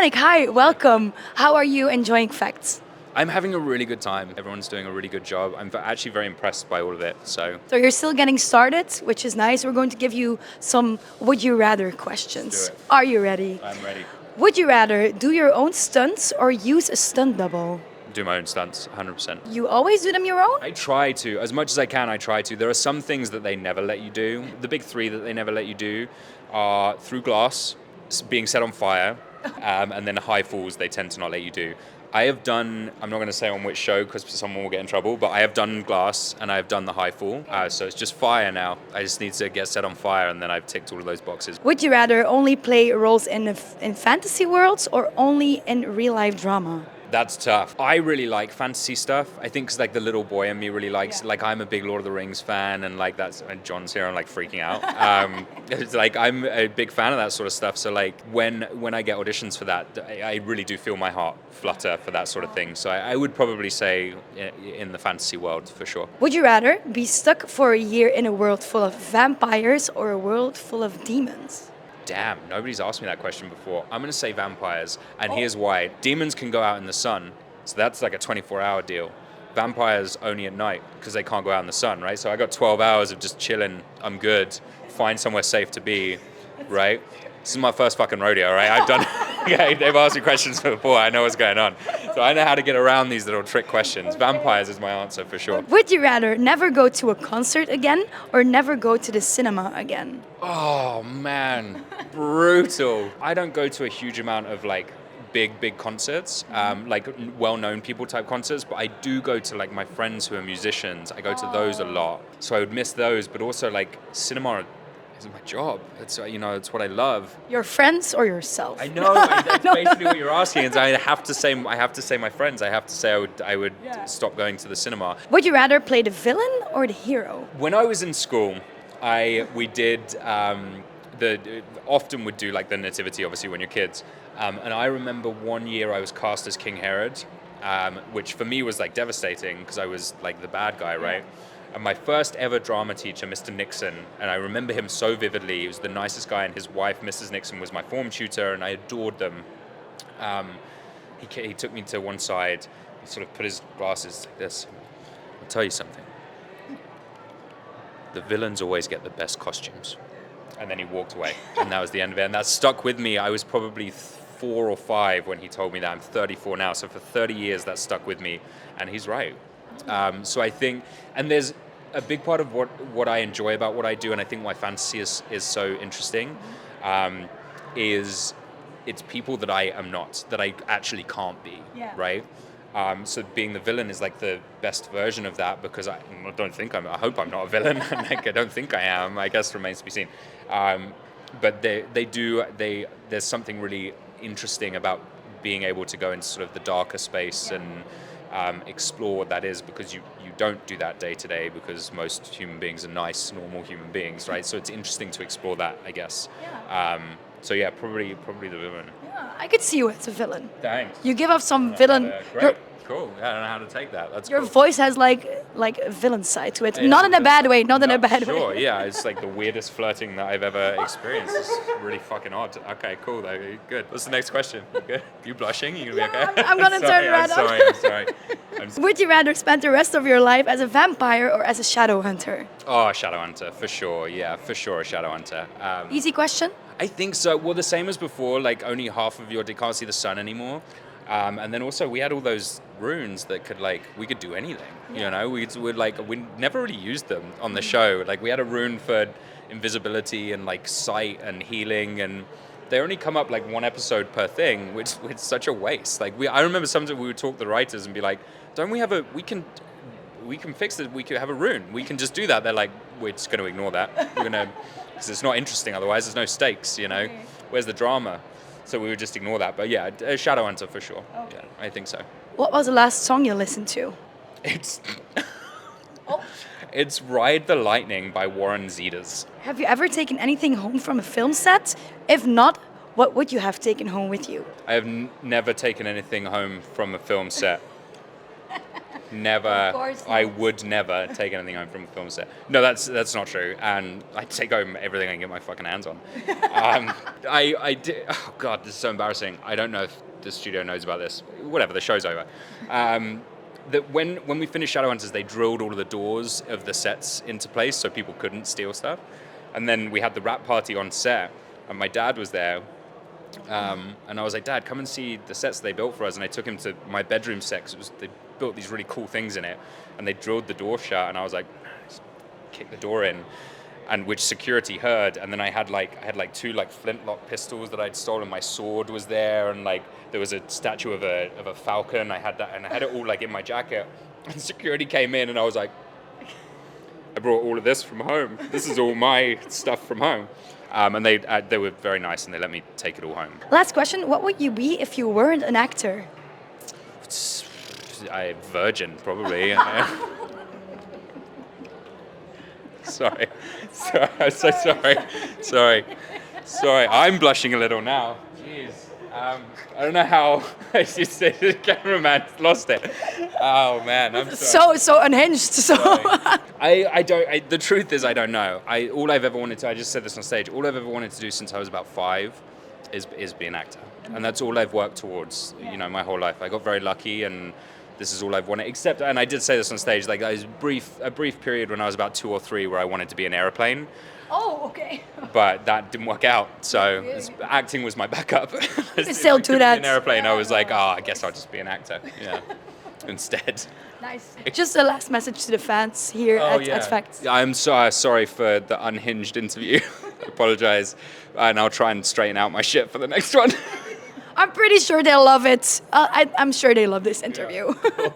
Dominic, hi, welcome. How are you enjoying Facts? I'm having a really good time. Everyone's doing a really good job. I'm actually very impressed by all of it. So So you're still getting started, which is nice. We're going to give you some would you rather questions. Let's do it. Are you ready? I'm ready. Would you rather do your own stunts or use a stunt double? Do my own stunts, 100%. You always do them your own? I try to, as much as I can, I try to. There are some things that they never let you do. The big three that they never let you do are through glass, being set on fire, and then high falls they tend to not let you do. I have done, I'm not going to say on which show because someone will get in trouble, but I have done glass and I have done the high fall. So it's just fire now. I just need to get set on fire and then I've ticked all of those boxes. Would you rather only play roles in fantasy worlds or only in real life drama? That's tough. I really like fantasy stuff. I think 'cause like the little boy in me really likes, like I'm a big Lord of the Rings fan and like that's, and John's here, I'm like freaking out. It's like I'm a big fan of that sort of stuff. So like when I get auditions for that, I really do feel my heart flutter for that sort of thing. So I would probably say in the fantasy world for sure. Would you rather be stuck for a year in a world full of vampires or a world full of demons? Damn, nobody's asked me that question before. I'm going to say vampires, and here's why. Demons can go out in the sun, so that's like a 24-hour deal. Vampires only at night, because they can't go out in the sun, right? So I got 12 hours of just chilling, I'm good, find somewhere safe to be, right? This is my first fucking rodeo, right? I've done, yeah, they've asked me questions before, I know what's going on. So I know how to get around these little trick questions. Vampires is my answer for sure. Would you rather never go to a concert again or never go to the cinema again? Oh man, brutal. I don't go to a huge amount of like big concerts, like well-known people type concerts, but I do go to like my friends who are musicians. I go to those a lot. So I would miss those, but also like cinema is my job. It's it's what I love. Your friends or yourself? I know that's basically what you're asking. Is I have to say my friends. I have to say I would stop going to the cinema. Would you rather play the villain or the hero? When I was in school, we did often would do like the nativity, obviously when you're kids. And I remember one year I was cast as King Herod, which for me was like devastating because I was like the bad guy, right? And my first ever drama teacher, Mr. Nixon, and I remember him so vividly. He was the nicest guy, and his wife, Mrs. Nixon, was my form tutor, and I adored them. He took me to one side, he sort of put his glasses like this. I'll tell you something. The villains always get the best costumes. And then he walked away, and that was the end of it. And that stuck with me. I was probably 4 or 5 when he told me that. I'm 34 now, so for 30 years that stuck with me, and he's right. So I think, and there's a big part of what I enjoy about what I do, and I think why fantasy is so interesting, is it's people that I am not, that I actually can't be, right? So being the villain is like the best version of that because I hope I'm not a villain. Like, I don't think I am. I guess remains to be seen. But there's something really interesting about being able to go into sort of the darker space and explore what that is, because you don't do that day to day because most human beings are nice, normal human beings, right? So it's interesting to explore that, I guess. So yeah, probably the villain. Yeah, I could see you as a villain. Thanks. You give off some villain. Great. Cool. I don't know how to take that. That's Your cool. voice has like a villain side to it. Not in a bad way. Not in a bad way. Sure. Yeah. It's like the weirdest flirting that I've ever experienced. It's really fucking odd. Okay. Cool. Though. Good. What's the next question? You good? You blushing? You gonna be okay? I'm gonna turn around. I'm sorry. Would you rather spend the rest of your life as a vampire or as a shadow hunter? Oh, Shadowhunter for sure. Yeah, for sure, a Shadowhunter. Easy question. I think so. Well, the same as before. Like only half of you can't see the sun anymore. And then also we had all those runes that we could do anything, we never really used them on the show. Like we had a rune for invisibility and like sight and healing, and they only come up like one episode per thing, which is such a waste. Like I remember sometimes we would talk to the writers and be like, don't we have we can fix it. We could have a rune. We can just do that. They're like, we're just going to ignore that. Because it's not interesting otherwise. There's no stakes, Where's the drama? So we would just ignore that. But yeah, a Shadowhunter for sure. Okay. Yeah, I think so. What was the last song you listened to? It's Ride the Lightning by Warren Zeders. Have you ever taken anything home from a film set? If not, what would you have taken home with you? I have never taken anything home from a film set. Never. Of course I not. would never take anything home from a film set. No, that's not true. And I take home everything I can get my fucking hands on. I did. Oh god, this is so embarrassing. I don't know if the studio knows about this. Whatever, the show's over. That when we finished Shadowhunters, they drilled all of the doors of the sets into place so people couldn't steal stuff. And then we had the wrap party on set, and my dad was there. And I was like, Dad, come and see the sets they built for us. And I took him to my bedroom set, 'cause they built these really cool things in it. And they drilled the door shut, and I was like, just kick the door in, and which security heard. And then I had like two like flintlock pistols that I'd stolen. My sword was there, and like there was a statue of a falcon. I had that, and I had it all like in my jacket. And security came in, and I was like, I brought all of this from home. This is all my stuff from home. And they were very nice, and they let me take it all home. Last question: what would you be if you weren't an actor? Virgin, probably. Sorry. I'm so sorry. I'm blushing a little now. Jeez. I don't know how. I just said the cameraman lost it. Oh man, I'm sorry. So unhinged. So I don't. The truth is, I don't know. All I've ever wanted to. I just said this on stage. All I've ever wanted to do since I was about 5 is be an actor, and that's all I've worked towards. You know, my whole life. I got very lucky, and this is all I've wanted. Except, and I did say this on stage. Like, there was a brief period when I was about 2 or 3 where I wanted to be an airplane. Oh, okay. But that didn't work out. So acting was my backup. Still do that. An airplane. I was like, I guess I'll just be an actor. Yeah. Instead. Nice. Just a last message to the fans here at Facts. I'm sorry for the unhinged interview. I apologize. And I'll try and straighten out my shit for the next one. I'm pretty sure they'll love it. I'm sure they love this interview. Yeah.